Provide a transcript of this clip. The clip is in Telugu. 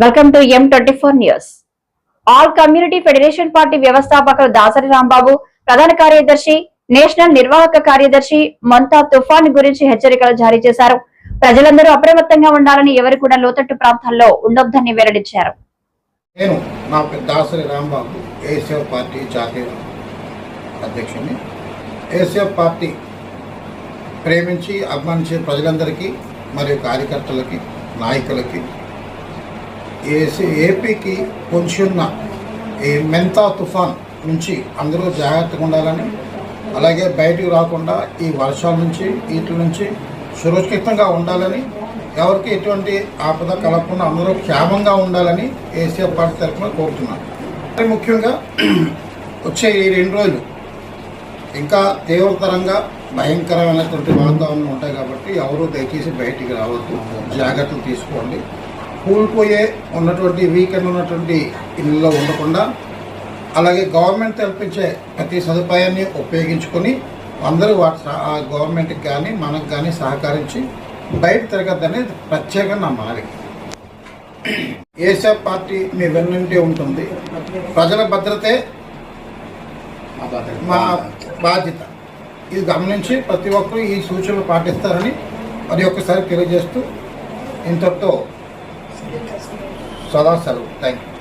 Welcome to M24 news. All community federation party వ్యవస్థాపకులు దాసరి రాంబాబు, ప్రధాన కార్యదర్శి, నేషనల్ నిర్వాహక కార్యదర్శి మొంతా తుఫాన్ గురించి హెచ్చరికలు జారీ చేశారు. ప్రజలందరూ అప్రమత్తంగా ఉండాలని, ఎవరు కూడా లోతట్టు ప్రాంతాల్లో ఉండొద్దని వెల్లడించారు. నేను నా పేరు దాసరి రాంబాబు, ఏసీఎఫ్ పార్టీ జాతీయ అధ్యక్షుడిని. ఏసీఎఫ్ పార్టీ ప్రేమించి అభిమానించే ప్రజలందరికీ మరియు కార్యకర్తలకి, నాయకులకి ఏపీకి పొంచున్న ఈ మెంతా తుఫాన్ నుంచి అందరూ జాగ్రత్తగా ఉండాలని, అలాగే బయటకు రాకుండా ఈ వర్షాల నుంచి వీటి నుంచి సురక్షితంగా ఉండాలని, ఎవరికి ఎటువంటి ఆపద కలగకుండా అందరూ క్షేమంగా ఉండాలని ఏసీఎఫ్ పార్టీ తరఫున కోరుతున్నాను. మరి ముఖ్యంగా వచ్చే ఈ 2 రోజులు ఇంకా తీవ్రతరంగా భయంకరమైనటువంటి వాతావరణం ఉంటాయి కాబట్టి ఎవరూ దయచేసి బయటికి రావద్దు, జాగ్రత్తలు తీసుకోండి. కూలిపోయే ఉన్నటువంటి వీకెండ్ ఉన్నటువంటి ఇళ్ళలో ఉండకుండా, అలాగే గవర్నమెంట్ కల్పించే ప్రతి సదుపాయాన్ని ఉపయోగించుకొని అందరూ గవర్నమెంట్కి కానీ మనకు కానీ సహకరించి బయట తిరగద్దనేది ప్రత్యేకంగా నా మనవి. ఏసీఎఫ్ పార్టీ మీ వెన్నంటే ఉంటుంది. ప్రజల భద్రతే మా బాధ్యత. ఇది గమనించి ప్రతి ఒక్కరూ ఈ సూచనలు పాటిస్తారని మరి ఒక్కసారి తెలియజేస్తూ ఇంతటితో సదా సెలవు. Thank you.